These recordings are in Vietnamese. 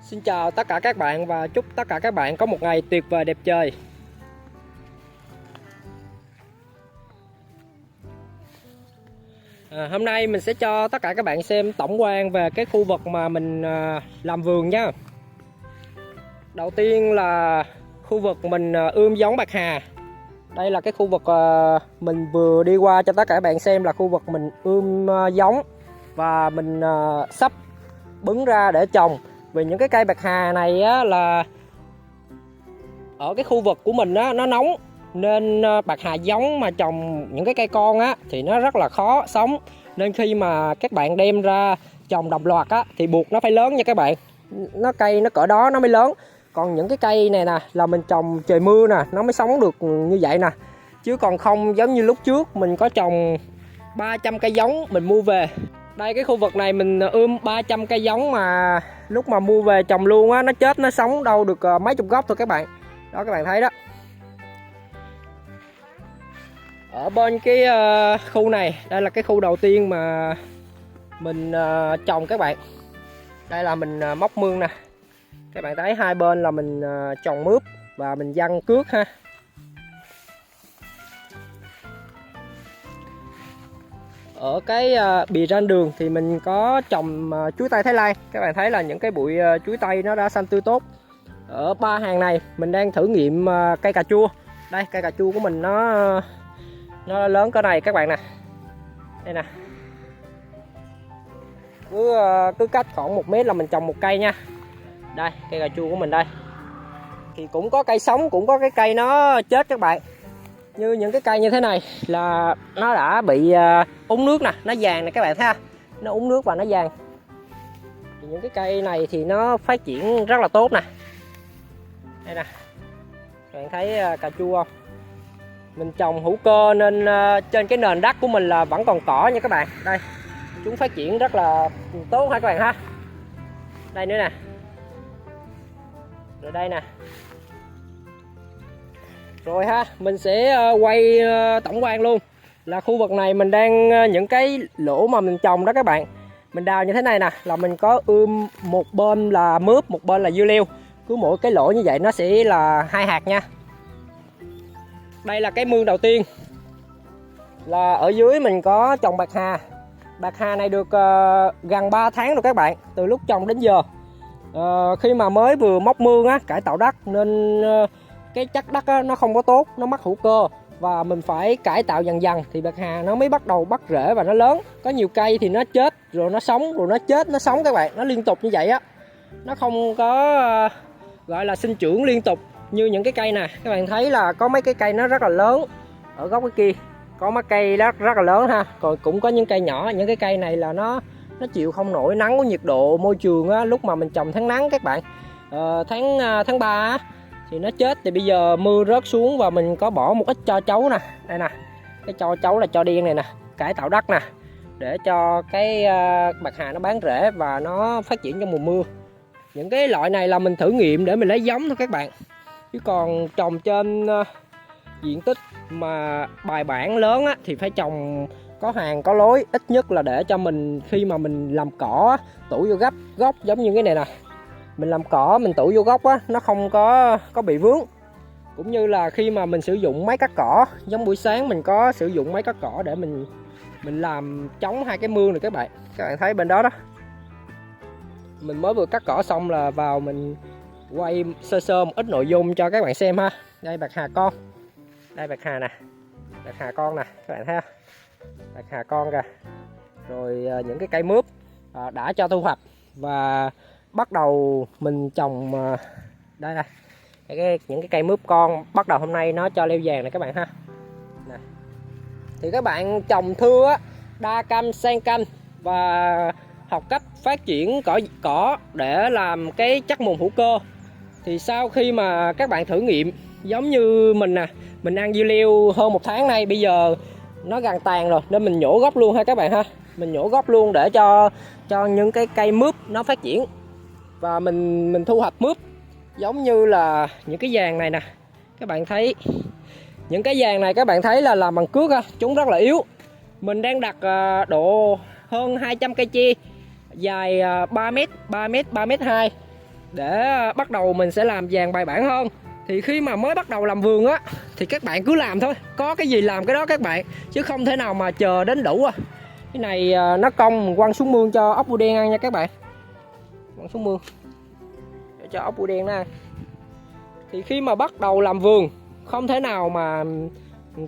Xin chào tất cả các bạn và chúc tất cả các bạn có một ngày tuyệt vời đẹp trời. Hôm nay mình sẽ cho tất cả các bạn xem tổng quan về cái khu vực mà mình làm vườn nhé. Đầu tiên là khu vực mình ươm giống bạc hà. Đây là cái khu vực mình vừa đi qua cho tất cả các bạn xem, là khu vực mình ươm giống và mình sắp bứng ra để trồng. Vì những cái cây bạc hà này á, là ở cái khu vực của mình á, nó nóng, nên bạc hà giống mà trồng những cái cây con á thì nó rất là khó sống. Nên khi mà các bạn đem ra trồng đồng loạt á thì buộc nó phải lớn nha các bạn. Cây nó cỡ đó nó mới lớn. Còn những cái cây này nè là mình trồng trời mưa nè, nó mới sống được như vậy nè. Chứ còn không giống như lúc trước mình có trồng 300 cây giống mình mua về. Đây, cái khu vực này mình ươm 300 cây giống mà lúc mà mua về trồng luôn á, nó chết nó sống đâu được mấy chục gốc thôi các bạn. Đó, các bạn thấy đó. Ở bên cái khu này, đây là cái khu đầu tiên mà mình trồng các bạn. Đây là mình móc mương nè. Các bạn thấy hai bên là mình trồng mướp và mình giăng cước ha. Ở cái bìa ranh đường thì mình có trồng chuối tây Thái Lan. Các bạn thấy là những cái bụi chuối tây nó đã xanh tươi tốt. Ở ba hàng này mình đang thử nghiệm cây cà chua. Đây, cây cà chua của mình nó lớn cỡ này các bạn nè. Đây nè. Cứ cách khoảng 1 mét là mình trồng một cây nha. Đây, cây cà chua của mình đây. Thì cũng có cây sống, cũng có cái cây nó chết các bạn. Như những cái cây như thế này là nó đã bị úng nước nè, nó vàng nè các bạn thấy ha. Nó úng nước và nó vàng. Thì những cái cây này thì nó phát triển rất là tốt nè. Đây nè. Các bạn thấy cà chua không? Mình trồng hữu cơ nên trên cái nền đất của mình là vẫn còn cỏ nha các bạn. Đây, chúng phát triển rất là tốt ha các bạn ha. Đây nữa nè. Rồi đây nè. Rồi ha, mình sẽ quay tổng quan luôn. Là khu vực này mình đang những cái lỗ mà mình trồng đó các bạn. Mình đào như thế này nè, là mình có ươm một bên là mướp, một bên là dưa leo. Cứ mỗi cái lỗ như vậy nó sẽ là 2 hạt nha. Đây là cái mương đầu tiên. Là ở dưới mình có trồng bạc hà. Bạc hà này được gần 3 tháng rồi các bạn, từ lúc trồng đến giờ. Khi mà mới vừa móc mương á, cải tạo đất nên cái chất đất á, nó không có tốt, nó mắc hữu cơ. Và mình phải cải tạo dần dần thì bạc hà nó mới bắt đầu bắt rễ và nó lớn. Có nhiều cây thì nó chết, rồi nó sống, rồi nó chết, nó sống các bạn. Nó liên tục như vậy á. Nó không có gọi là sinh trưởng liên tục như những cái cây nè. Các bạn thấy là có mấy cái cây nó rất là lớn. Ở góc cái kia có mấy cây đó rất là lớn ha. Còn cũng có những cây nhỏ. Những cái cây này là nó chịu không nổi nắng của nhiệt độ môi trường á. Lúc mà mình trồng tháng nắng các bạn, tháng 3 á, thì nó chết. Thì bây giờ mưa rớt xuống và mình có bỏ một ít tro trấu nè. Đây nè, cái tro trấu là tro đen này nè, cải tạo đất nè, để cho cái bạc hà nó bán rễ và nó phát triển trong mùa mưa. Những cái loại này là mình thử nghiệm để mình lấy giống thôi các bạn. Chứ còn trồng trên diện tích mà bài bản lớn á, thì phải trồng có hàng có lối, ít nhất là để cho mình khi mà mình làm cỏ tủ vô gốc giống như cái này nè. Mình làm cỏ mình tủ vô gốc á, nó không có bị vướng. Cũng như là khi mà mình sử dụng máy cắt cỏ, giống buổi sáng mình có sử dụng máy cắt cỏ để mình làm chống hai cái mương này các bạn. Các bạn thấy bên đó đó. Mình mới vừa cắt cỏ xong là vào mình quay sơ sơ một ít nội dung cho các bạn xem ha. Đây bạc hà con. Đây bạc hà nè. Bạc hà con nè, các bạn thấy không? Bạc hà con kìa. Rồi những cái cây mướp đã cho thu hoạch và bắt đầu mình trồng đây này. Những cái cây mướp con bắt đầu hôm nay nó cho leo vàng này các bạn ha. Nè. Thì các bạn trồng thưa á, đa canh xen canh và học cách phát triển cỏ để làm cái chất mùn hữu cơ. Thì sau khi mà các bạn thử nghiệm giống như mình nè, mình ăn dưa leo hơn 1 tháng nay, bây giờ nó gần tàn rồi nên mình nhổ gốc luôn ha các bạn ha. Mình nhổ gốc luôn để cho những cái cây mướp nó phát triển. Và mình thu hoạch mướp giống như là những cái vàng này nè. Các bạn thấy những cái vàng này các bạn thấy là làm bằng cước ha, chúng rất là yếu. Mình đang đặt độ hơn 200 cây tre dài 3 m, 3 m, 3 m 2. để bắt đầu mình sẽ làm vàng bài bản hơn. Thì khi mà mới bắt đầu làm vườn á thì các bạn cứ làm thôi, có cái gì làm cái đó các bạn, chứ không thể nào mà chờ đến đủ. Cái này nó cong mình quăng xuống mương cho ốc bươu đen ăn nha các bạn, quăng xuống mương để cho ốc bươu đen nó ăn. Thì khi mà bắt đầu làm vườn không thể nào mà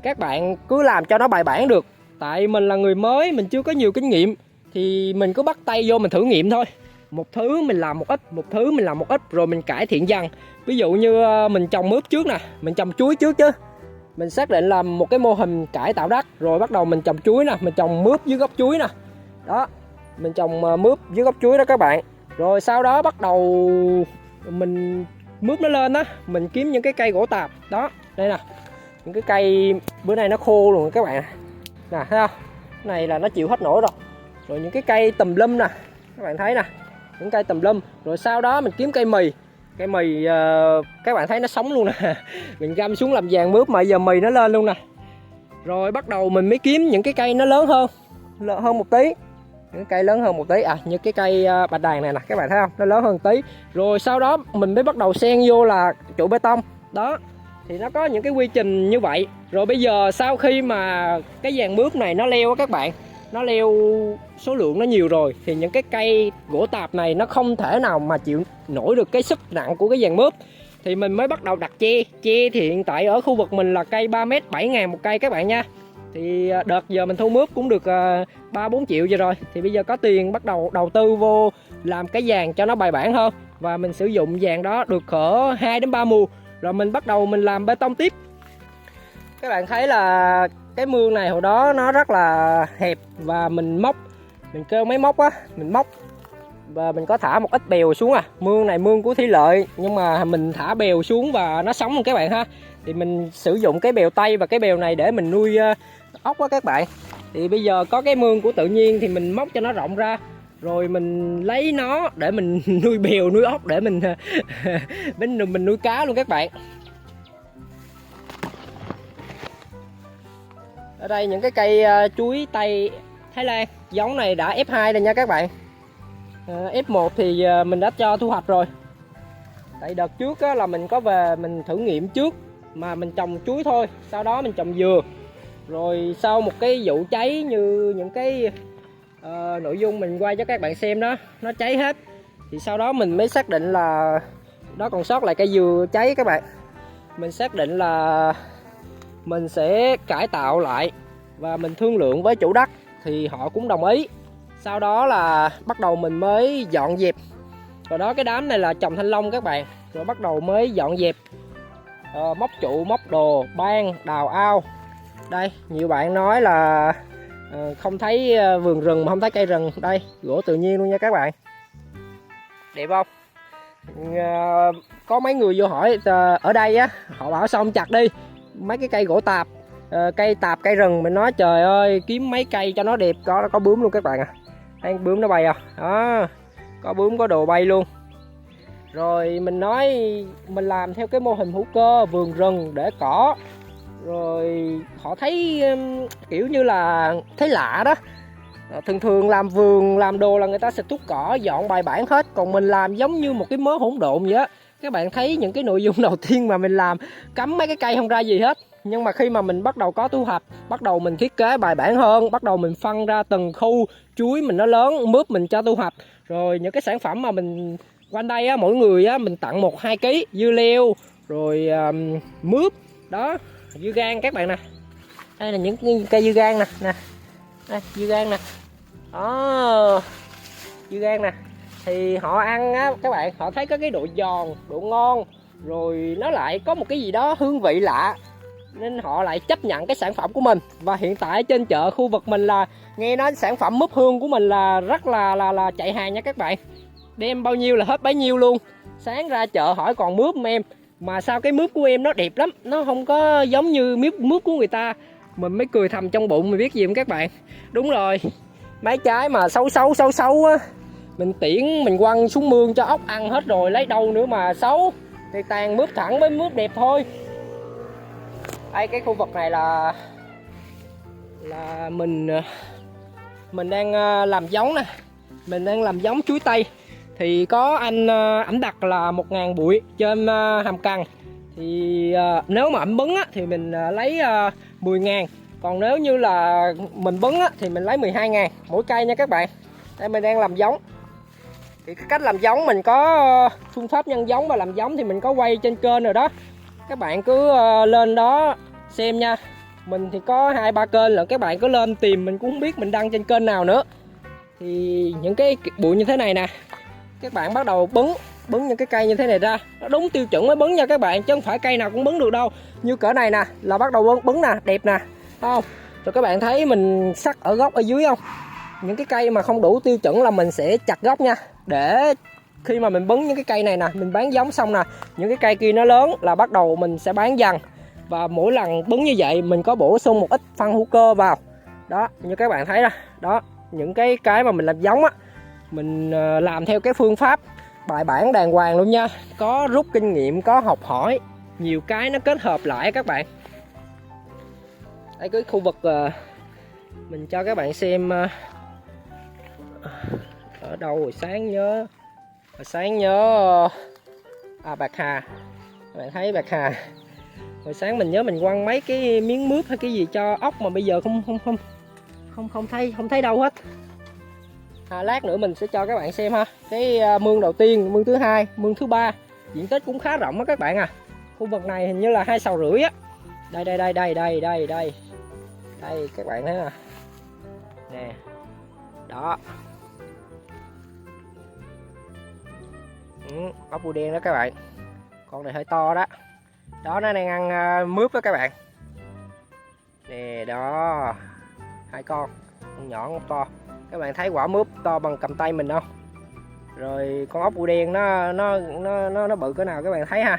các bạn cứ làm cho nó bài bản được, tại mình là người mới, mình chưa có nhiều kinh nghiệm, thì mình cứ bắt tay vô mình thử nghiệm thôi. Một thứ mình làm một ít, một thứ mình làm một ít, rồi mình cải thiện dần. Ví dụ như mình trồng mướp trước nè, mình trồng chuối trước chứ. Mình xác định là một cái mô hình cải tạo đất, rồi bắt đầu mình trồng chuối nè, mình trồng mướp dưới gốc chuối nè. Đó, mình trồng mướp dưới gốc chuối đó các bạn. Rồi sau đó bắt đầu mình mướp nó lên á, mình kiếm những cái cây gỗ tạp. Đó, đây nè, những cái cây bữa nay nó khô luôn các bạn nè, thấy không? Cái này là nó chịu hết nổi rồi. Rồi những cái cây tùm lum nè, các bạn thấy nè, những cây tùm lum. Rồi sau đó mình kiếm cây mì. Cây mì các bạn thấy nó sống luôn nè. Mình găm xuống làm vàng mướp mà giờ mì nó lên luôn nè. Rồi bắt đầu mình mới kiếm những cái cây nó lớn hơn một tí. Những cây lớn hơn một tí, như cái cây bạch đàn này nè, các bạn thấy không? Nó lớn hơn tí. Rồi sau đó mình mới bắt đầu xen vô là trụ bê tông. Đó, thì nó có những cái quy trình như vậy. Rồi bây giờ sau khi mà cái vàng mướp này nó leo các bạn, nó leo số lượng nó nhiều rồi, thì những cái cây gỗ tạp này nó không thể nào mà chịu nổi được cái sức nặng của cái vàng mướp. Thì mình mới bắt đầu đặt tre. Tre thì hiện tại ở khu vực mình là cây 3m 7.000 một cây các bạn nha. Thì đợt giờ mình thu mướp cũng được 3-4 triệu vậy rồi. Thì bây giờ có tiền bắt đầu đầu tư vô làm cái vàng cho nó bài bản hơn. Và mình sử dụng vàng đó được cỡ 2-3 mùa. Rồi mình bắt đầu mình làm bê tông tiếp. Các bạn thấy là cái mương này hồi đó nó rất là hẹp, và mình móc, mình kêu máy móc á, mình móc và mình có thả một ít bèo xuống. Mương này mương của Thủy Lợi, nhưng mà mình thả bèo xuống và nó sống luôn các bạn ha. Thì mình sử dụng cái bèo tây và cái bèo này để mình nuôi ốc á các bạn. Thì bây giờ có cái mương của tự nhiên thì mình móc cho nó rộng ra, rồi mình lấy nó để mình nuôi bèo, nuôi ốc, để mình mình nuôi cá luôn các bạn. Ở đây những cái cây chuối tây Thái Lan, giống này đã F2 rồi nha các bạn. F1 thì mình đã cho thu hoạch rồi. Tại đợt trước là mình có về mình thử nghiệm trước, mà mình trồng chuối thôi, sau đó mình trồng dừa. Rồi sau một cái vụ cháy như những cái nội dung mình quay cho các bạn xem đó, nó cháy hết. Thì sau đó mình mới xác định là đó còn sót lại cây dừa cháy các bạn. Mình xác định là mình sẽ cải tạo lại, và mình thương lượng với chủ đất thì họ cũng đồng ý. Sau đó là bắt đầu mình mới dọn dẹp. Rồi đó, cái đám này là trồng thanh long các bạn. Rồi bắt đầu mới dọn dẹp, móc trụ, móc đồ, ban, đào ao. Đây, nhiều bạn nói là không thấy vườn rừng mà không thấy cây rừng. Đây, gỗ tự nhiên luôn nha các bạn. Đẹp không? Có mấy người vô hỏi ở đây á, họ bảo sao không chặt đi mấy cái cây gỗ tạp, cây tạp, cây rừng. Mình nói trời ơi, kiếm mấy cây cho nó đẹp. Có bướm luôn các bạn thấy bướm nó bay không? Đó, có bướm, có đồ bay luôn. Rồi mình nói mình làm theo cái mô hình hữu cơ, vườn rừng để cỏ. Rồi họ thấy kiểu như là thấy lạ đó. Thường làm vườn, làm đồ là người ta sẽ tuốt cỏ, dọn bài bản hết. Còn mình làm giống như một cái mớ hỗn độn vậy á. Các bạn thấy những cái nội dung đầu tiên mà mình làm, cắm mấy cái cây không ra gì hết. Nhưng mà khi mà mình bắt đầu có thu hoạch, bắt đầu mình thiết kế bài bản hơn, bắt đầu mình phân ra từng khu, chuối mình nó lớn, mướp mình cho thu hoạch. Rồi những cái sản phẩm mà mình quanh đây á, mỗi người á mình tặng 1-2 kg dưa leo, rồi mướp đó, dưa gang các bạn nè. Đây là những cây dưa gang nè. Đây, dưa gang nè. Đó, dưa gang nè. Thì họ ăn á các bạn, họ thấy có cái độ giòn, độ ngon, rồi nó lại có một cái gì đó hương vị lạ, nên họ lại chấp nhận cái sản phẩm của mình. Và hiện tại trên chợ khu vực mình là nghe nói sản phẩm mướp hương của mình là rất là chạy hàng nha các bạn. Đem bao nhiêu là hết bấy nhiêu luôn. Sáng ra chợ hỏi còn mướp em, mà sao cái mướp của em nó đẹp lắm, nó không có giống như mướp của người ta. Mình mới cười thầm trong bụng, mình biết gì không các bạn? Đúng rồi, mấy trái mà xấu á, mình tiễn mình quăng xuống mương cho ốc ăn hết rồi, lấy đâu nữa mà xấu. Thì tàn mướp thẳng với mướp đẹp thôi. Đây, cái khu vực này là mình đang làm giống nè. Mình đang làm giống chuối tây. thì có anh ảnh đặt là 1.000 bụi trên hàm cằn. Thì nếu mà ảnh bứng á, thì mình lấy 10.000. Còn nếu như là mình bứng á, thì mình lấy 12.000 mỗi cây nha các bạn. Đây mình đang làm giống. Thì cái cách làm giống mình có phương pháp nhân giống và làm giống thì mình có quay trên kênh rồi đó. Các bạn cứ lên đó xem nha. Mình thì có 2-3 kênh là các bạn cứ lên tìm, mình cũng không biết mình đăng trên kênh nào nữa. Thì những cái bụi như thế này nè, các bạn bắt đầu bứng những cái cây như thế này ra, nó đúng tiêu chuẩn mới bứng nha các bạn, chứ không phải cây nào cũng bứng được đâu. Như cỡ này nè là bắt đầu bứng nè, đẹp nè, không? Rồi các bạn thấy mình sắt ở gốc ở dưới không? Những cái cây mà không đủ tiêu chuẩn là mình sẽ chặt gốc nha, để khi mà mình bứng những cái cây này nè, mình bán giống xong nè, những cái cây kia nó lớn là bắt đầu mình sẽ bán dần. Và mỗi lần bứng như vậy mình có bổ sung một ít phân hữu cơ vào. Đó, như các bạn thấy đó, những cái mà mình làm giống á, mình làm theo cái phương pháp bài bản đàng hoàng luôn nha, có rút kinh nghiệm, có học hỏi nhiều cái nó kết hợp lại các bạn. Đây cái khu vực mình cho các bạn xem ở đâu rồi sáng nhớ bạc hà. Các bạn thấy bạc hà hồi sáng mình nhớ mình quăng mấy cái miếng mướp hay cái gì cho ốc mà bây giờ không thấy đâu hết. Lát nữa mình sẽ cho các bạn xem ha. Cái mương đầu tiên, mương thứ hai, mương thứ ba, diện tích cũng khá rộng đó các bạn à. Khu vực này hình như là 2,5 sào á. Đây các bạn thấy nè. Nè. Đó. Ốc bươu đen đó các bạn. Con này hơi to đó. Đó, nó đang ăn mướp đó các bạn. Nè đó. 2 con nhỏ con to. Các bạn thấy quả mướp to bằng cầm tay mình không? Rồi con ốc bươu đen nó bự cỡ nào các bạn thấy ha.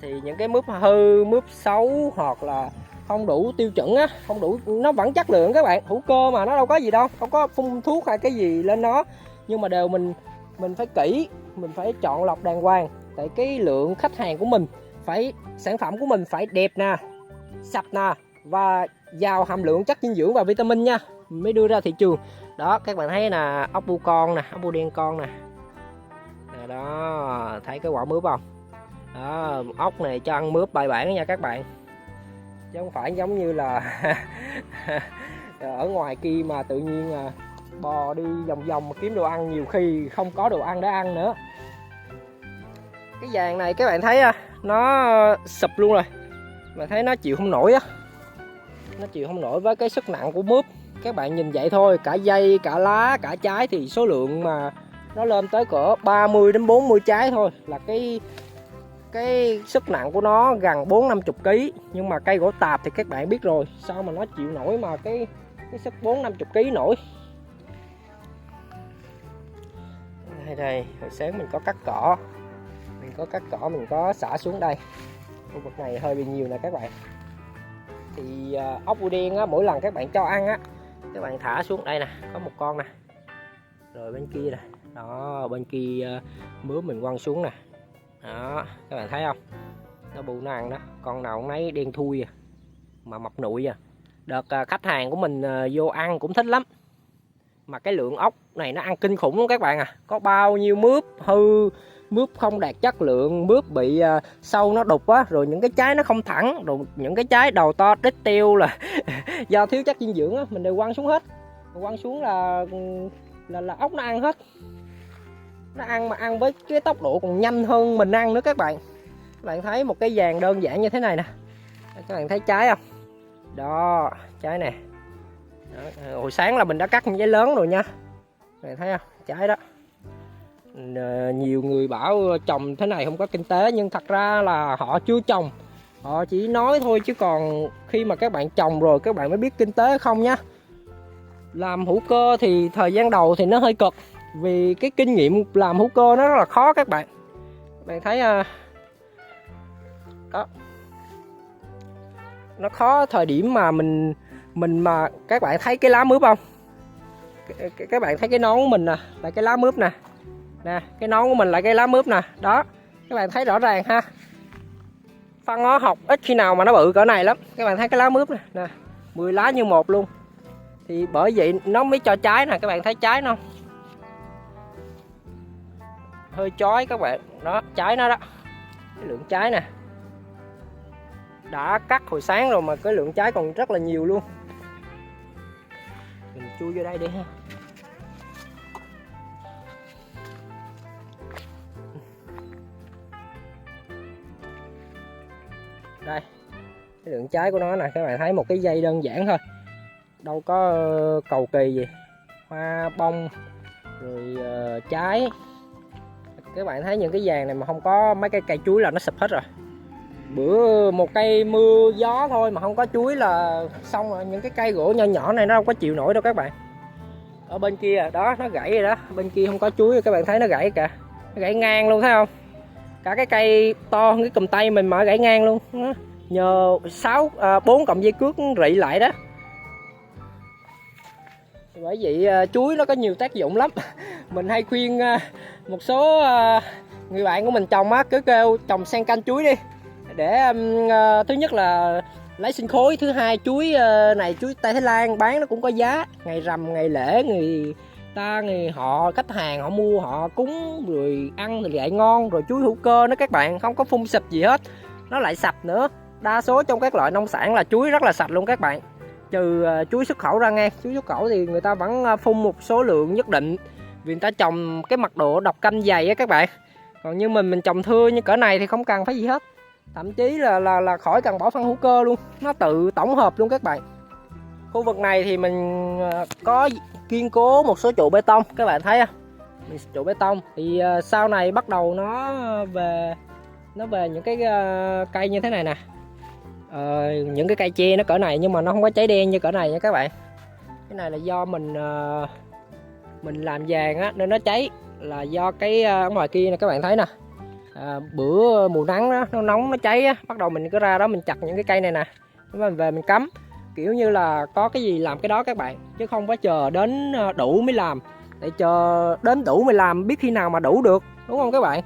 Thì những cái mướp hư, mướp xấu hoặc là không đủ tiêu chuẩn á, không đủ, nó vẫn chất lượng các bạn, hữu cơ mà, nó đâu có gì đâu, không có phun thuốc hay cái gì lên nó. Nhưng mà đều mình phải kỹ, mình phải chọn lọc đàng hoàng. Tại cái lượng khách hàng của mình phải, sản phẩm của mình phải đẹp nè, sạch nè và giàu hàm lượng chất dinh dưỡng và vitamin nha, mình mới đưa ra thị trường. Đó, các bạn thấy là ốc bươu con nè, ốc bươu đen con nè. Đó, thấy cái quả mướp không? Đó, ốc này cho ăn mướp bài bản nha các bạn, chứ không phải giống như là ở ngoài kia mà tự nhiên bò đi vòng vòng mà kiếm đồ ăn, nhiều khi không có đồ ăn để ăn nữa. Cái vàng này các bạn thấy nó sụp luôn rồi, mà thấy nó chịu không nổi á, nó chịu không nổi với cái sức nặng của mướp. Các bạn nhìn vậy thôi, cả dây, cả lá, cả trái thì số lượng mà nó lên tới cỡ 30 đến 40 trái thôi là cái sức nặng của nó gần 4-50 kg. Nhưng mà cây gỗ tạp thì các bạn biết rồi, sao mà nó chịu nổi mà cái sức 4-50 kg nổi. Đây, hồi sáng mình có cắt cỏ, mình có xả xuống đây. Khu vực này hơi bị nhiều nè các bạn. Thì ốc bươu đen á, mỗi lần các bạn cho ăn á, các bạn thả xuống đây nè, có một con nè, rồi bên kia nè, đó, bên kia mướp mình quăng xuống nè. Đó, các bạn thấy không? Nó bù nó ăn đó, con nào cũng nấy đen thui mà mập nụi à. Đợt khách hàng của mình vô ăn cũng thích lắm. Mà cái lượng ốc này nó ăn kinh khủng lắm các bạn à. Có bao nhiêu mướp hư, mướp không đạt chất lượng, mướp bị sâu nó đục á, rồi những cái trái nó không thẳng, rồi những cái trái đầu to đít teo là do thiếu chất dinh dưỡng á, mình đều quăng xuống hết. Quăng xuống là ốc nó ăn hết. Nó ăn mà ăn với cái tốc độ còn nhanh hơn mình ăn nữa các bạn. Các bạn thấy một cái vàng đơn giản như thế này nè, các bạn thấy trái không? Đó, trái nè. Đó, hồi sáng là mình đã cắt những trái lớn rồi nha. Các bạn thấy không? Trái đó. Nhiều người bảo trồng thế này không có kinh tế, nhưng thật ra là họ chưa trồng, họ chỉ nói thôi, chứ còn khi mà các bạn trồng rồi các bạn mới biết kinh tế không nha. Làm hữu cơ thì thời gian đầu thì nó hơi cực, vì cái kinh nghiệm làm hữu cơ nó rất là khó các bạn. Các bạn thấy đó, nó khó thời điểm mà mình mà các bạn thấy cái lá mướp không? Các bạn thấy cái nón của mình nè là cái lá mướp nè, cái nón của mình là cái lá mướp nè. Đó, các bạn thấy rõ ràng ha. Phân hóa học ít khi nào mà nó bự cỡ này lắm. Các bạn thấy cái lá mướp nè, 10 lá như một luôn. Thì bởi vậy nó mới cho trái nè, các bạn thấy trái không? hơi chói các bạn. Đó, trái nó đó, cái lượng trái nè, đã cắt hồi sáng rồi mà cái lượng trái còn rất là nhiều luôn. Mình chui vô đây đi ha. Đây, cái lượng trái của nó nè, các bạn thấy một cái dây đơn giản thôi, đâu có cầu kỳ gì. Hoa bông rồi trái, các bạn thấy những cái vàng này mà không có mấy cái cây chuối là nó sụp hết rồi. Bữa một cây mưa gió thôi mà không có chuối là xong rồi. Những cái cây gỗ nhỏ nhỏ này nó đâu có chịu nổi đâu các bạn. Ở bên kia đó, nó gãy rồi đó, bên kia không có chuối, các bạn thấy nó gãy kìa, nó gãy ngang luôn thấy không. Cả cái cây to cái cùm tay mình mà gãy ngang luôn đó. Nhờ 4 cọng dây cước rị lại đó. Bởi vậy chuối nó có nhiều tác dụng lắm. Mình hay khuyên một số người bạn của mình trồng á, cứ kêu trồng xen canh chuối đi, để thứ nhất là lấy sinh khối, thứ hai chuối này chuối Tây Thái Lan bán nó cũng có giá. Ngày rằm ngày lễ khách hàng họ mua họ cúng rồi ăn thì lại ngon. Rồi chuối hữu cơ nó các bạn, không có phun xịt gì hết, nó lại sạch nữa. Đa số trong các loại nông sản là chuối rất là sạch luôn các bạn, trừ chuối xuất khẩu ra nghe. Chuối xuất khẩu thì người ta vẫn phun một số lượng nhất định vì người ta trồng cái mật độ độc canh dày á các bạn. Còn như mình trồng thưa như cỡ này thì không cần phải gì hết, thậm chí là khỏi cần bỏ phân hữu cơ luôn, nó tự tổng hợp luôn các bạn. Khu vực này thì mình có kiên cố một số trụ bê tông, các bạn thấy không, trụ bê tông. Thì sau này bắt đầu nó về những cái cây như thế này nè, những cái cây tre nó cỡ này nhưng mà nó không có cháy đen như cỡ này nha các bạn. Cái này là do mình làm vàng á nên nó cháy, là do cái ở ngoài kia nè các bạn thấy nè. Bữa mùa nắng đó, nó nóng nó cháy á, bắt đầu mình cứ ra đó mình chặt những cái cây này nè, mình về mình cắm, kiểu như là có cái gì làm cái đó các bạn, chứ không có chờ đến đủ mới làm. Để chờ đến đủ mới làm biết khi nào mà đủ được, đúng không các bạn.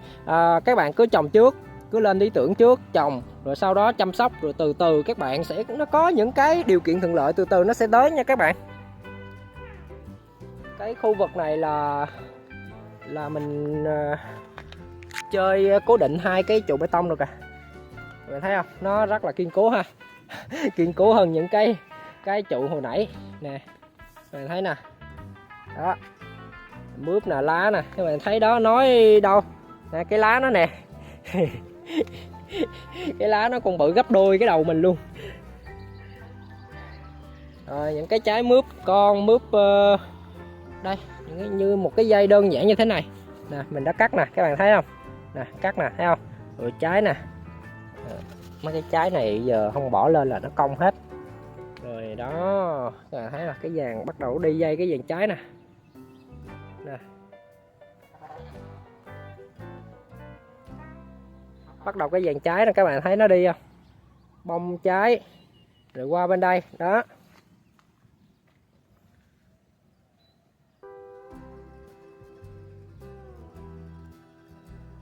Các bạn cứ trồng trước, cứ lên ý tưởng trước trồng, rồi sau đó chăm sóc, rồi từ từ các bạn sẽ nó có những cái điều kiện thuận lợi, từ từ nó sẽ tới nha các bạn. Cái khu vực này là mình chơi cố định hai cái trụ bê tông rồi kìa, bạn thấy không, nó rất là kiên cố ha. Kiên cố hơn những cái trụ hồi nãy nè, bạn thấy nè. Đó, mướp nè, lá nè, các bạn thấy đó, nói đâu nè, cái lá nó nè. Cái lá nó còn bự gấp đôi cái đầu mình luôn. Rồi những cái trái mướp con, mướp đây, như một cái dây đơn giản như thế này nè, mình đã cắt nè, các bạn thấy không nè, cắt nè, thấy không. Rồi trái nè, mấy cái trái này giờ không bỏ lên là nó cong hết rồi đó. Các bạn thấy là cái vàng bắt đầu đi dây cái vàng trái nè. Bắt đầu cái vàng trái nè, các bạn thấy nó đi không, bông trái rồi qua bên đây đó.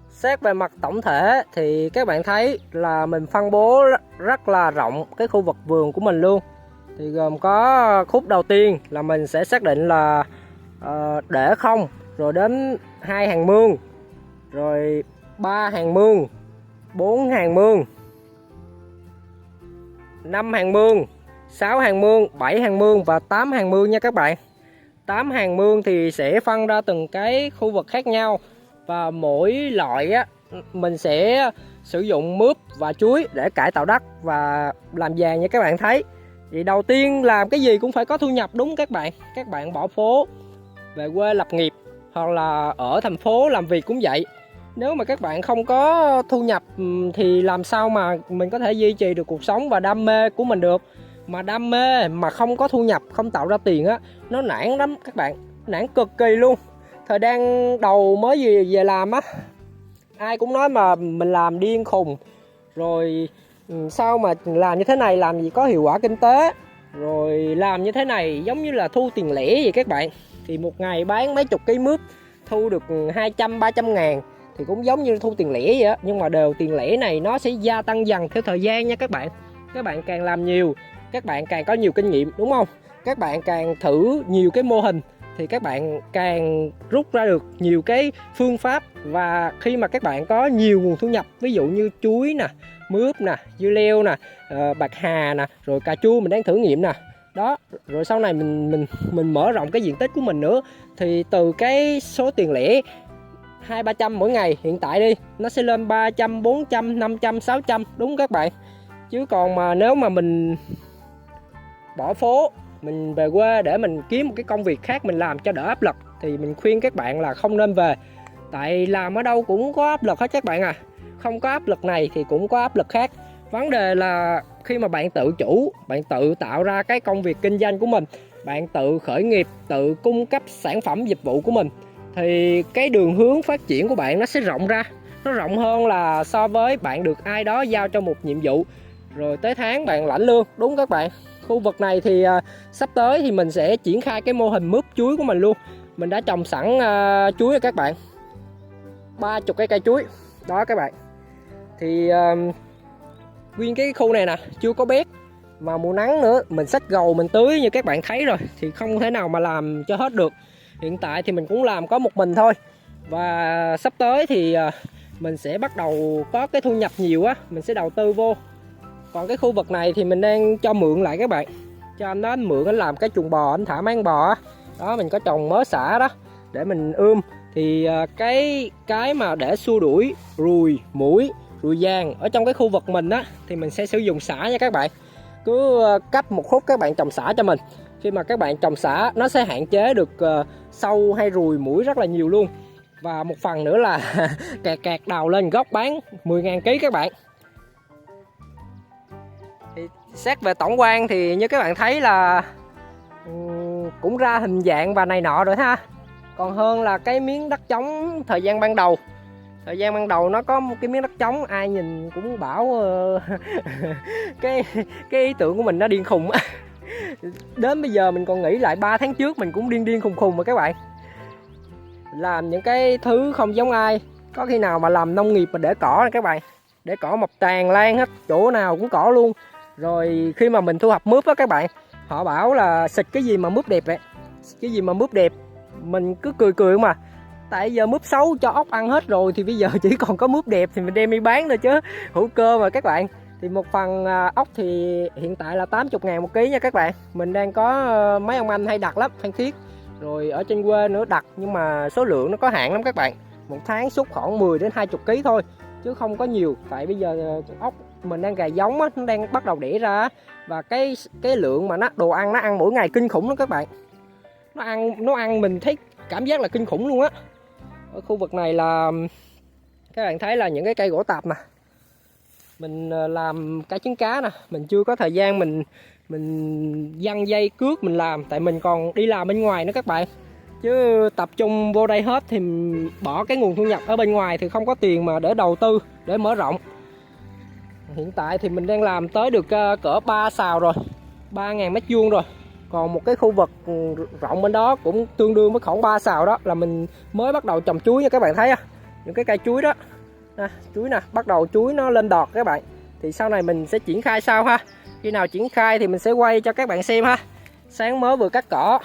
Xét về mặt tổng thể thì các bạn thấy là mình phân bố rất là rộng cái khu vực vườn của mình luôn. Thì gồm có khúc đầu tiên là mình sẽ xác định là để không, rồi đến 2 hàng mương, rồi 3 hàng mương, 4 hàng mương, 5 hàng mương, 6 hàng mương, 7 hàng mương và 8 hàng mương nha các bạn. 8 hàng mương thì sẽ phân ra từng cái khu vực khác nhau, và mỗi loại á mình sẽ sử dụng mướp và chuối để cải tạo đất và làm vàng như các bạn thấy. Thì đầu tiên làm cái gì cũng phải có thu nhập, đúng các bạn. Các bạn bỏ phố về quê lập nghiệp hoặc là ở thành phố làm việc cũng vậy. Nếu mà các bạn không có thu nhập thì làm sao mà mình có thể duy trì được cuộc sống và đam mê của mình được. Mà đam mê mà không có thu nhập, không tạo ra tiền á, nó nản lắm các bạn, nản cực kỳ luôn. Thời gian đầu mới về làm á, ai cũng nói mà mình làm điên khùng, rồi sao mà làm như thế này, làm gì có hiệu quả kinh tế, rồi làm như thế này giống như là thu tiền lẻ vậy các bạn. Thì một ngày bán mấy chục ký mướp thu được 200-300 ngàn thì cũng giống như thu tiền lẻ vậy á. Nhưng mà đều tiền lẻ này nó sẽ gia tăng dần theo thời gian nha các bạn. Các bạn càng làm nhiều, các bạn càng có nhiều kinh nghiệm, đúng không? Các bạn càng thử nhiều cái mô hình thì các bạn càng rút ra được nhiều cái phương pháp. Và khi mà các bạn có nhiều nguồn thu nhập, ví dụ như chuối nè, mướp nè, dưa leo nè, bạc hà nè, rồi cà chua mình đang thử nghiệm nè, đó, rồi sau này mình mở rộng cái diện tích của mình nữa, thì từ cái số tiền lẻ 200-300 mỗi ngày hiện tại đi, nó sẽ lên 300, 400, 500, 600, đúng các bạn. Chứ còn mà nếu mà mình bỏ phố, mình về quê để mình kiếm một cái công việc khác mình làm cho đỡ áp lực, thì mình khuyên các bạn là không nên về. Tại làm ở đâu cũng có áp lực hết các bạn à. Không có áp lực này thì cũng có áp lực khác. Vấn đề là khi mà bạn tự chủ, bạn tự tạo ra cái công việc kinh doanh của mình, bạn tự khởi nghiệp, tự cung cấp sản phẩm dịch vụ của mình, thì cái đường hướng phát triển của bạn nó sẽ rộng ra. Nó rộng hơn là so với bạn được ai đó giao cho một nhiệm vụ, rồi tới tháng bạn lãnh lương, đúng các bạn. Khu vực này thì sắp tới thì mình sẽ triển khai cái mô hình mướp chuối của mình luôn. Mình đã trồng sẵn chuối rồi các bạn, 30 cây chuối đó các bạn. Thì nguyên cái khu này nè chưa có bét, mà mùa nắng nữa mình xách gầu mình tưới như các bạn thấy rồi, thì không thể nào mà làm cho hết được. Hiện tại thì mình cũng làm có một mình thôi, và sắp tới thì mình sẽ bắt đầu có cái thu nhập nhiều á, mình sẽ đầu tư vô. Còn cái khu vực này thì mình đang cho mượn lại các bạn, cho anh đó anh mượn anh làm cái chuồng bò, anh thả mấy con bò á. Đó, mình có trồng mớ xả đó để mình ươm. Thì cái mà để xua đuổi ruồi, muỗi, ruồi vàng ở trong cái khu vực mình á, thì mình sẽ sử dụng xả nha các bạn. Cứ cách một khúc các bạn trồng xả cho mình. Khi mà các bạn trồng xả, nó sẽ hạn chế được sâu hay ruồi muỗi rất là nhiều luôn. Và một phần nữa là kẹt đào lên gốc bán 10.000 kg các bạn. Thì xét về tổng quan thì như các bạn thấy là cũng ra hình dạng và này nọ rồi ha. Còn hơn là cái miếng đất trống thời gian ban đầu. Thời gian ban đầu nó có một cái miếng đất trống, ai nhìn cũng bảo cái ý tưởng của mình nó điên khùng. Đến bây giờ mình còn nghĩ lại 3 tháng trước mình cũng điên khùng mà các bạn. Làm những cái thứ không giống ai. Có khi nào mà làm nông nghiệp mà để cỏ này các bạn, để cỏ mọc tràn lan hết, chỗ nào cũng cỏ luôn. Rồi khi mà mình thu hoạch mướp á các bạn, họ bảo là xịt cái gì mà mướp đẹp vậy, cái gì mà mướp đẹp. Mình cứ cười mà, tại giờ mướp xấu cho ốc ăn hết rồi, thì bây giờ chỉ còn có mướp đẹp thì mình đem đi bán thôi chứ, hữu cơ mà các bạn. Thì một phần ốc thì hiện tại là 80.000 một ký nha các bạn. Mình đang có mấy ông anh hay đặt lắm, Phan Thiết rồi ở trên quê nữa đặt, nhưng mà số lượng nó có hạn lắm các bạn. Một tháng xuất khoảng 10 đến 20 kg thôi, chứ không có nhiều. Tại bây giờ ốc mình đang gà giống á, nó đang bắt đầu đẻ ra, và cái lượng mà đồ ăn nó ăn mỗi ngày kinh khủng lắm các bạn. Nó ăn mình thấy cảm giác là kinh khủng luôn á. Ở khu vực này là các bạn thấy là những cái cây gỗ tạp nè, mình làm cá trứng cá nè, mình chưa có thời gian mình giăng dây cước mình làm, tại mình còn đi làm bên ngoài nữa các bạn. Chứ tập trung vô đây hết thì bỏ cái nguồn thu nhập ở bên ngoài thì không có tiền mà để đầu tư, để mở rộng. Hiện tại thì mình đang làm tới được cỡ 3 sào rồi, 3.000 mét vuông rồi. Còn một cái khu vực rộng bên đó cũng tương đương với khoảng 3 sào đó, là mình mới bắt đầu trồng chuối nha các bạn thấy á. Những cái cây chuối đó nè, chuối nè, bắt đầu chuối nó lên đọt các bạn. Thì sau này mình sẽ triển khai sau ha. Khi nào triển khai thì mình sẽ quay cho các bạn xem ha. Sáng mới vừa cắt cỏ.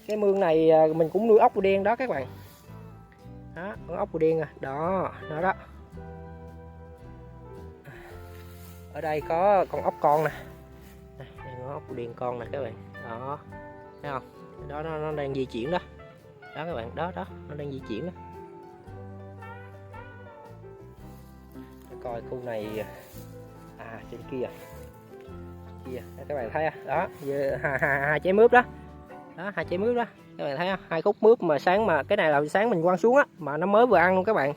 Cái mương này mình cũng nuôi ốc bươu đen đó các bạn. Đó, con ốc bươu đen à. Đó, nó đó. Ở đây có con ốc con nè. Đây con ốc bươu đen con nè các bạn. Đó. Thấy không? Đó nó đang di chuyển đó. Đó các bạn, đó nó đang di chuyển đó. Coi khu này trên kia các bạn thấy đó, hai trái mướp đó, hai trái mướp đó các bạn thấy không? 2 khúc mướp mà sáng, mà cái này là sáng mình quăng xuống á, mà nó mới vừa ăn luôn các bạn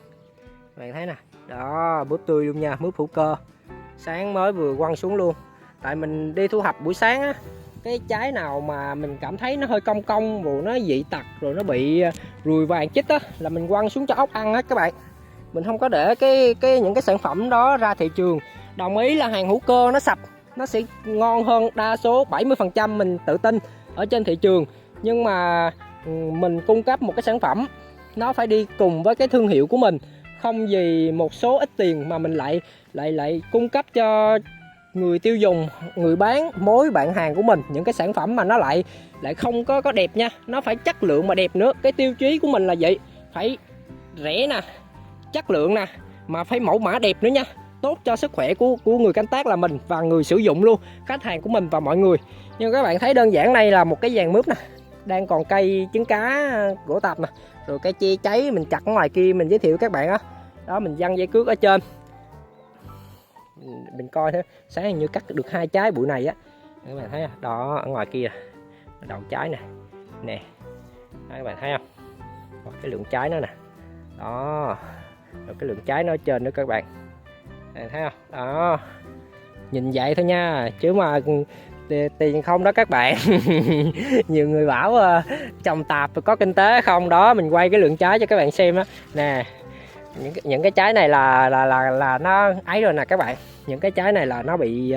thấy nè. Đó, mướp tươi luôn nha, mướp hữu cơ, sáng mới vừa quăng xuống luôn. Tại mình đi thu hoạch buổi sáng á, cái trái nào mà mình cảm thấy nó hơi cong rồi nó dị tật rồi nó bị ruồi vàng chích á, là mình quăng xuống cho ốc ăn hết các bạn. Mình không có để những cái sản phẩm đó ra thị trường. Đồng ý là hàng hữu cơ nó sạch, nó sẽ ngon hơn đa số 70% mình tự tin ở trên thị trường. Nhưng mà mình cung cấp một cái sản phẩm nó phải đi cùng với cái thương hiệu của mình. Không vì một số ít tiền mà mình lại cung cấp cho người tiêu dùng, người bán mối bạn hàng của mình những cái sản phẩm mà nó lại không có đẹp nha, nó phải chất lượng mà đẹp nữa. Cái tiêu chí của mình là vậy, phải rẻ nè, chất lượng nè, mà phải mẫu mã đẹp nữa nha, tốt cho sức khỏe của người canh tác là mình và người sử dụng luôn, khách hàng của mình và mọi người. Nhưng các bạn thấy đơn giản, này là một cái vàng mướp nè, đang còn cây trứng cá gỗ tạp nè, rồi cây che cháy mình chặt ở ngoài kia mình giới thiệu các bạn á. Đó, mình văng dây cước ở trên, mình coi thế, sáng hình như cắt được 2 trái bụi này á, các bạn thấy đó, ở ngoài kia đầu trái nè, nè đó, các bạn thấy không, cái lượng trái nó nè, đó, rồi cái lượng trái nó ở trên nữa các bạn thấy không, đó, nhìn vậy thôi nha, chứ mà tiền không đó các bạn. Nhiều người bảo trồng tạp có kinh tế không, đó mình quay cái lượng trái cho các bạn xem á nè. Những cái trái này là nó ấy rồi nè các bạn, những cái trái này là nó bị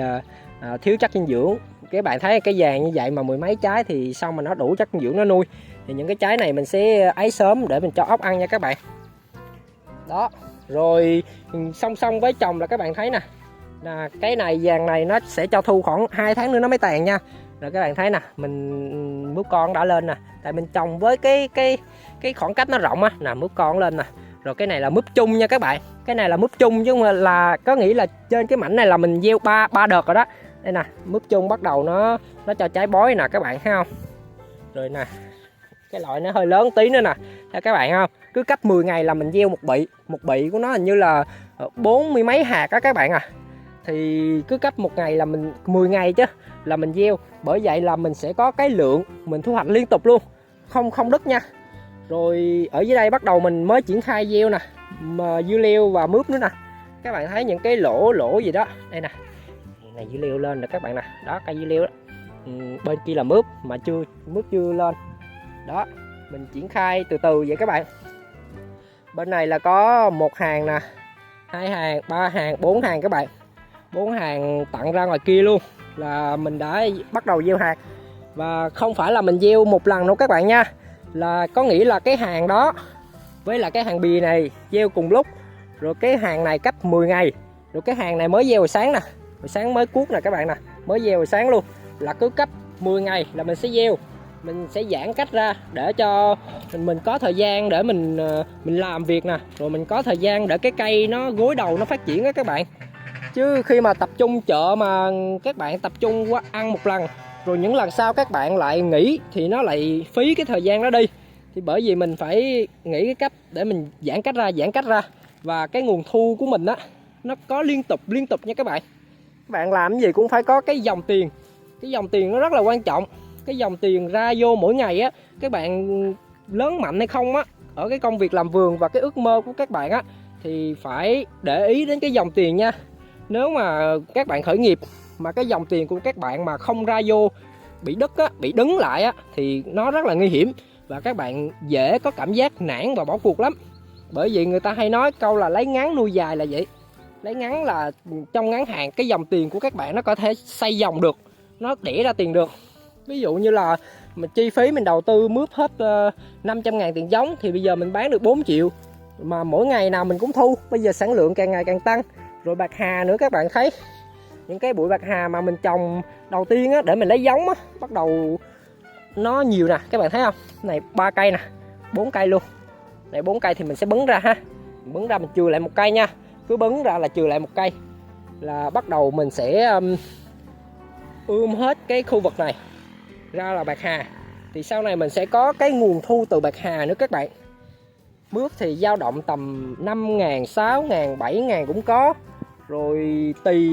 thiếu chất dinh dưỡng. Các bạn thấy cái vàng như vậy mà mười mấy trái thì sao mà nó đủ chất dinh dưỡng nó nuôi. Thì những cái trái này mình sẽ ấy sớm để mình cho ốc ăn nha các bạn. Đó, rồi song song với trồng là các bạn thấy nè, cái này vàng này nó sẽ cho thu khoảng 2 tháng nữa nó mới tàn nha. Rồi các bạn thấy nè, mình mướp con đã lên nè, tại mình trồng với cái khoảng cách nó rộng á, nè mướp con lên nè. Rồi cái này là mướp chung nha các bạn, cái này là mướp chung chứ không là có nghĩa là trên cái mảnh này là mình gieo ba đợt rồi đó. Đây nè, mướp chung bắt đầu nó cho trái bói nè các bạn thấy không. Rồi nè, cái loại nó hơi lớn tí nữa nè, thấy các bạn không, cứ cách 10 ngày là mình gieo một bị của nó hình như là 40 mấy hạt á các bạn à. Thì cứ cách một ngày là mình 10 ngày chứ là mình gieo, bởi vậy là mình sẽ có cái lượng mình thu hoạch liên tục luôn, không đứt nha. Rồi ở dưới đây bắt đầu mình mới triển khai gieo nè, mà dưa leo và mướp nữa nè. Các bạn thấy những cái lỗ gì đó, đây nè, này dưa leo lên nè các bạn nè, đó cây dưa leo đó. Bên kia là mướp mà mướp chưa lên. Đó, mình triển khai từ từ vậy các bạn. Bên này là có 1 hàng nè, 2 hàng, 3 hàng, 4 hàng các bạn. 4 hàng tặng ra ngoài kia luôn là mình đã bắt đầu gieo hạt. Và không phải là mình gieo một lần đâu các bạn nha, là có nghĩa là cái hàng đó với là cái hàng bì này gieo cùng lúc. Rồi cái hàng này cách 10 ngày, rồi cái hàng này mới gieo hồi sáng nè, hồi sáng mới cuốc nè các bạn nè, mới gieo hồi sáng luôn. Là cứ cách 10 ngày là mình sẽ gieo, mình sẽ giãn cách ra để cho mình có thời gian để mình làm việc nè, rồi mình có thời gian để cái cây nó gối đầu nó phát triển á các bạn. Chứ khi mà tập trung chợ mà các bạn tập trung quá ăn một lần, rồi những lần sau các bạn lại nghỉ thì nó lại phí cái thời gian đó đi. Thì bởi vì mình phải nghĩ cái cách để mình giãn cách ra. Và cái nguồn thu của mình á, nó có liên tục nha các bạn. Các bạn làm cái gì cũng phải có cái dòng tiền. Cái dòng tiền nó rất là quan trọng. Cái dòng tiền ra vô mỗi ngày á, các bạn lớn mạnh hay không á, ở cái công việc làm vườn và cái ước mơ của các bạn á, thì phải để ý đến cái dòng tiền nha. Nếu mà các bạn khởi nghiệp mà cái dòng tiền của các bạn mà không ra vô, bị đứt á, bị đứng lại á, thì nó rất là nguy hiểm. Và các bạn dễ có cảm giác nản và bỏ cuộc lắm. Bởi vì người ta hay nói câu là lấy ngắn nuôi dài là vậy. Lấy ngắn là trong ngắn hạn cái dòng tiền của các bạn nó có thể xây dòng được, nó đẻ ra tiền được. Ví dụ như là mình chi phí mình đầu tư mướp hết 500.000 tiền giống, thì bây giờ mình bán được 4 triệu. Mà mỗi ngày nào mình cũng thu, bây giờ sản lượng càng ngày càng tăng. Rồi bạc hà nữa các bạn thấy, những cái bụi bạc hà mà mình trồng đầu tiên á, để mình lấy giống á, bắt đầu nó nhiều nè các bạn thấy không. Này 3 cây nè, 4 cây luôn. Này 4 cây thì mình sẽ bứng ra ha, bứng ra mình chừa lại một cây nha, cứ bứng ra là chừa lại một cây, là bắt đầu mình sẽ ươm hết cái khu vực này ra là bạc hà. Thì sau này mình sẽ có cái nguồn thu từ bạc hà nữa các bạn. Mướp thì dao động tầm 5.000, 6.000, 7.000 cũng có. Rồi tùy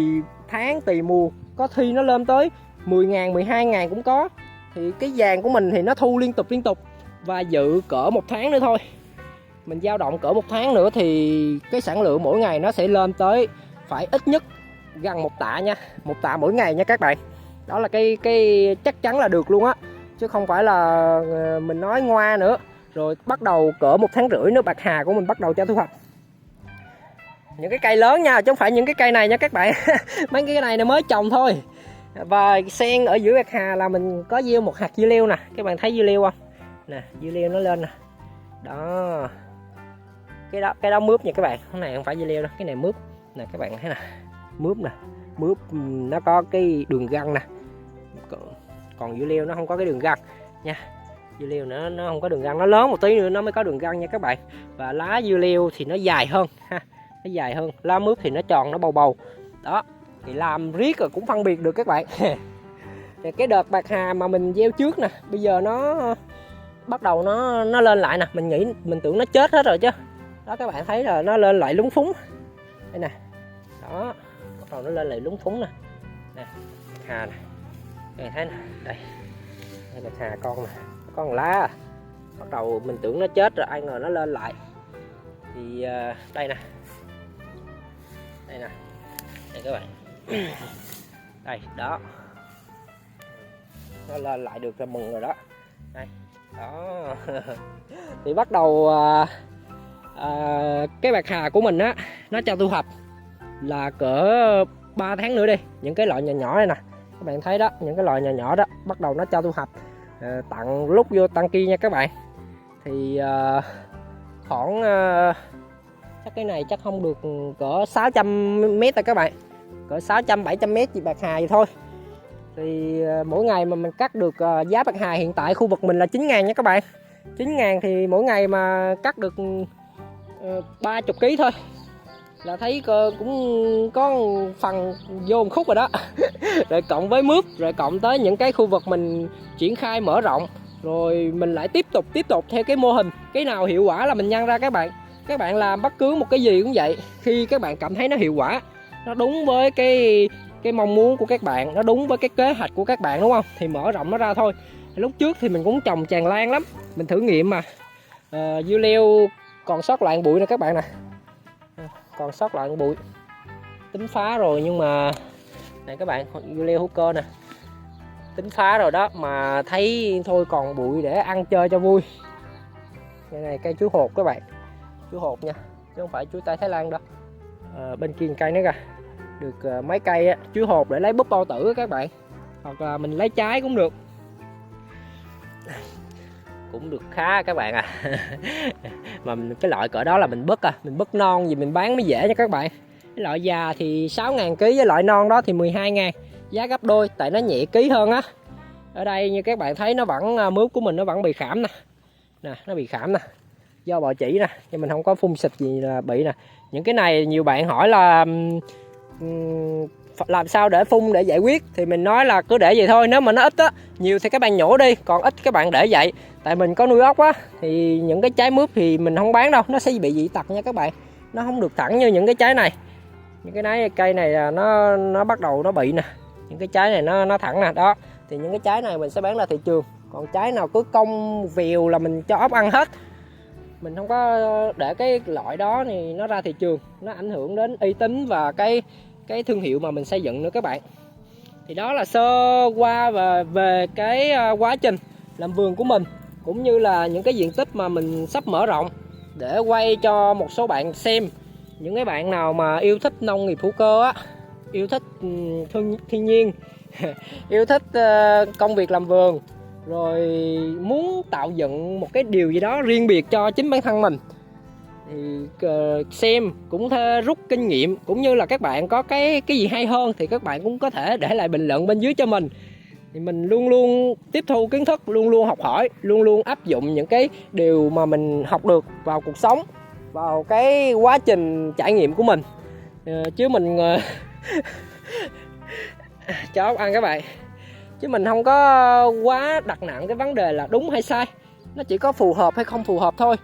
tháng tùy mùa, có khi nó lên tới 10.000, 12.000 cũng có. Thì cái vàng của mình thì nó thu liên tục. Và dự cỡ 1 tháng nữa thôi, mình dao động cỡ 1 tháng nữa thì cái sản lượng mỗi ngày nó sẽ lên tới phải ít nhất gần 1 tạ nha, 1 tạ mỗi ngày nha các bạn. Đó là cái chắc chắn là được luôn á, chứ không phải là mình nói ngoa nữa. Rồi bắt đầu cỡ 1 tháng rưỡi nữa bạc hà của mình bắt đầu cho thu hoạch. Những cái cây lớn nha, chứ không phải những cái cây này nha các bạn. Mấy cái này mới trồng thôi. Và xen ở giữa bạc hà là mình có gieo một hạt dưa leo nè, các bạn thấy dưa leo không nè, dưa leo nó lên nè. Đó, cái đó mướp nha các bạn, cái này không phải dưa leo đâu, cái này mướp nè các bạn thấy nè, mướp nè, Mướp nó có cái đường gân nè, còn dưa leo nó không có cái đường gân nha. Dưa leo nó không có đường gân, nó lớn một tí nữa nó mới có đường gân nha các bạn. Và lá dưa leo thì nó dài hơn ha, nó dài hơn. Lá mướp thì nó tròn, nó bầu bầu đó, thì làm riết rồi cũng phân biệt được các bạn. Cái đợt bạc hà mà mình gieo trước nè, bây giờ nó bắt đầu nó lên lại nè. Mình tưởng nó chết hết rồi chứ đó, các bạn thấy là nó lên lại lúng phúng đây nè, đó bắt đầu nó lên lại lúng phúng nè, nè bạc hà nè, các bạn thấy nè, đây bạc hà con nè, con lá bắt đầu mình tưởng nó chết rồi, ai ngờ nó lên lại. Thì đây nè, đây nè, đây các bạn. Đây đó, nó lên lại được, là mừng rồi đó. Đây đó. Thì bắt đầu cái bạc hà của mình á, nó cho thu hoạch là cỡ 3 tháng nữa đi. Những cái loại nhỏ nhỏ này nè, các bạn thấy đó, những cái loại nhỏ nhỏ đó bắt đầu nó cho thu hoạch tặng lúc vô tăng kia nha các bạn. Thì khoảng chắc cái này chắc không được cỡ 600 mét rồi các bạn, cỡ 600-700 mét chỉ bạc hà vậy thôi. Thì mỗi ngày mà mình cắt được giá bạc hà hiện tại khu vực mình là 9.000 nha các bạn. 9.000 thì mỗi ngày mà cắt được 30 kg thôi là thấy cũng có phần vô một khúc rồi đó. Rồi cộng với mướp, rồi cộng tới những cái khu vực mình triển khai mở rộng, rồi mình lại tiếp tục theo cái mô hình, cái nào hiệu quả là mình nhân ra các bạn. Các bạn làm bất cứ một cái gì cũng vậy, khi các bạn cảm thấy nó hiệu quả, nó đúng với cái mong muốn của các bạn, nó đúng với cái kế hoạch của các bạn, đúng không, thì mở rộng nó ra thôi. Lúc trước thì mình cũng trồng tràn lan lắm, mình thử nghiệm mà dưa leo còn sót lại bụi nè các bạn nè, còn sót lại bụi tính phá rồi, nhưng mà này các bạn, dưa leo hữu cơ nè, tính phá rồi đó mà thấy thôi còn bụi để ăn chơi cho vui. Đây này, cây chuối hột các bạn, chuối hột nha, chứ không phải chuối tây Thái Lan đâu. Bên kia cây nữa kìa, được mấy cây á, chuối hột để lấy búp bao tử các bạn, hoặc là mình lấy trái cũng được, cũng được khá các bạn à. Mà cái loại cỡ đó là mình bứt non gì mình bán mới dễ nha các bạn. Cái loại già thì 6.000 kg, với loại non đó thì 12.000, giá gấp đôi tại nó nhẹ ký hơn á. Ở đây như các bạn thấy nó vẫn, mướp của mình nó vẫn bị khảm nè, nó bị khảm nè, do bọ chỉ nè, nhưng mình không có phun xịt gì là bị nè. Những cái này nhiều bạn hỏi là làm sao để phun để giải quyết, thì mình nói là cứ để vậy thôi. Nếu mà nó ít á, nhiều thì các bạn nhổ đi, còn ít các bạn để vậy. Tại mình có nuôi ốc á, thì những cái trái mướp thì mình không bán đâu, nó sẽ bị dị tật nha các bạn, nó không được thẳng như những cái trái này. Những cái cây này là nó bắt đầu nó bị nè, những cái trái này nó thẳng nè đó, thì những cái trái này mình sẽ bán ra thị trường. Còn trái nào cứ cong vèo là mình cho ốc ăn hết, mình không có để cái loại đó thì nó ra thị trường, nó ảnh hưởng đến uy tín và cái thương hiệu mà mình xây dựng nữa các bạn. Thì đó là sơ qua về cái quá trình làm vườn của mình, cũng như là những cái diện tích mà mình sắp mở rộng, để quay cho một số bạn xem. Những cái bạn nào mà yêu thích nông nghiệp hữu cơ á, yêu thích thiên nhiên, yêu thích công việc làm vườn, rồi muốn tạo dựng một cái điều gì đó riêng biệt cho chính bản thân mình, thì xem cũng rút kinh nghiệm, cũng như là các bạn có cái gì hay hơn thì các bạn cũng có thể để lại bình luận bên dưới cho mình. Thì mình luôn luôn tiếp thu kiến thức, luôn luôn học hỏi, luôn luôn áp dụng những cái điều mà mình học được vào cuộc sống, vào cái quá trình trải nghiệm của mình. Chứ mình cho ốc ăn các bạn, chứ mình không có quá đặt nặng cái vấn đề là đúng hay sai, nó chỉ có phù hợp hay không phù hợp thôi.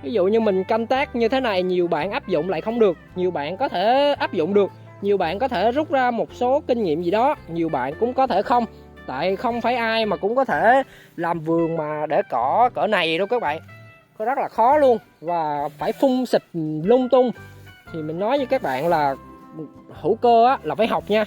Ví dụ như mình canh tác như thế này, nhiều bạn áp dụng lại không được, nhiều bạn có thể áp dụng được, nhiều bạn có thể rút ra một số kinh nghiệm gì đó, nhiều bạn cũng có thể không. Tại không phải ai mà cũng có thể làm vườn mà để cỡ này đâu các bạn, nó rất là khó luôn, và phải phun xịt lung tung. Thì mình nói với các bạn là hữu cơ á, là phải học nha.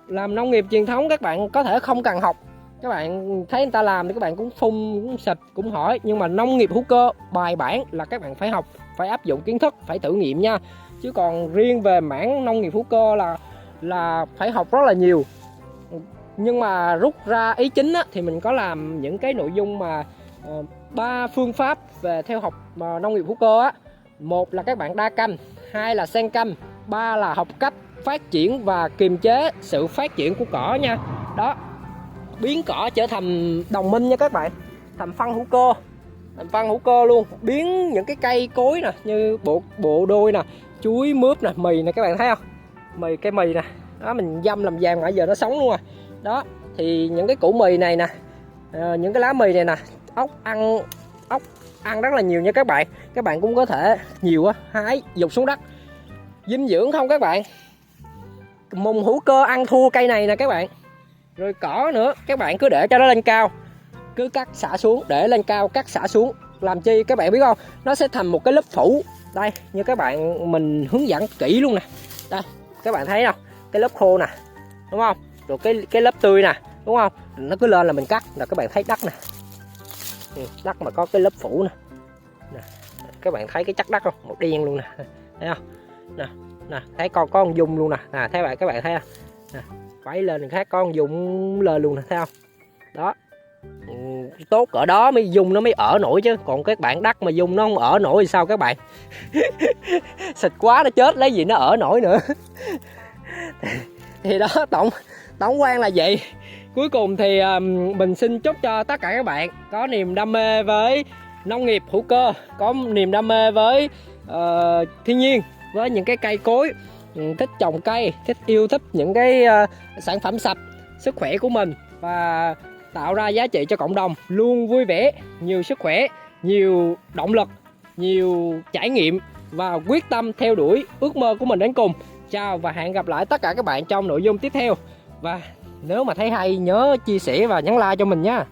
Làm nông nghiệp truyền thống các bạn có thể không cần học, các bạn thấy người ta làm thì các bạn cũng phun, cũng xịt, cũng hỏi. Nhưng mà nông nghiệp hữu cơ bài bản là các bạn phải học, phải áp dụng kiến thức, phải thử nghiệm nha. Chứ còn riêng về mảng nông nghiệp hữu cơ là phải học rất là nhiều. Nhưng mà rút ra ý chính á, thì mình có làm những cái nội dung mà 3 phương pháp về theo học nông nghiệp hữu cơ á. Một là các bạn đa canh, hai là xen canh, ba là học cách phát triển và kiềm chế sự phát triển của cỏ nha. Đó, biến cỏ trở thành đồng minh nha các bạn, thành phân hữu cơ, thành phân hữu cơ luôn. Biến những cái cây cối nè, như bộ đôi nè, chuối, mướp nè, mì nè, các bạn thấy không? Cây mì nè, đó mình dăm làm vàng mà giờ nó sống luôn à. Đó, thì những cái củ mì này nè, những cái lá mì này nè, ốc ăn rất là nhiều nha các bạn. Các bạn cũng có thể nhiều á, hái dục xuống đất. Dinh dưỡng không các bạn, mùng hữu cơ ăn thua cây này nè các bạn. Rồi cỏ nữa, các bạn cứ để cho nó lên cao, cứ cắt xả xuống, để lên cao cắt xả xuống. Làm chi các bạn biết không? Nó sẽ thành một cái lớp phủ. Đây, như các bạn mình hướng dẫn kỹ luôn nè. Đây, các bạn thấy không? Cái lớp khô nè, đúng không? Rồi cái lớp tươi nè, đúng không? Nó cứ lên là mình cắt, là các bạn thấy đất nè. Đất mà có cái lớp phủ nè. Các bạn thấy cái chất đất không? Màu đen luôn nè. Thấy không? Nè, thấy có con dung luôn nè. Thấy các bạn thấy không? Nè, quay lên khác con dung lên luôn nè, thấy không? Đó. Tốt ở đó mới dung nó mới ở nổi chứ, còn các bạn đất mà dung nó không ở nổi thì sao các bạn? Xịt quá nó chết, lấy gì nó ở nổi nữa. Thì đó, tổng quan là vậy. Cuối cùng thì mình xin chúc cho tất cả các bạn có niềm đam mê với nông nghiệp hữu cơ, có niềm đam mê với thiên nhiên, với những cái cây cối, thích trồng cây, yêu thích những cái sản phẩm sạch, sức khỏe của mình, và tạo ra giá trị cho cộng đồng, luôn vui vẻ, nhiều sức khỏe, nhiều động lực, nhiều trải nghiệm và quyết tâm theo đuổi ước mơ của mình đến cùng. Chào và hẹn gặp lại tất cả các bạn trong nội dung tiếp theo. Và nếu mà thấy hay nhớ chia sẻ và nhấn like cho mình nha.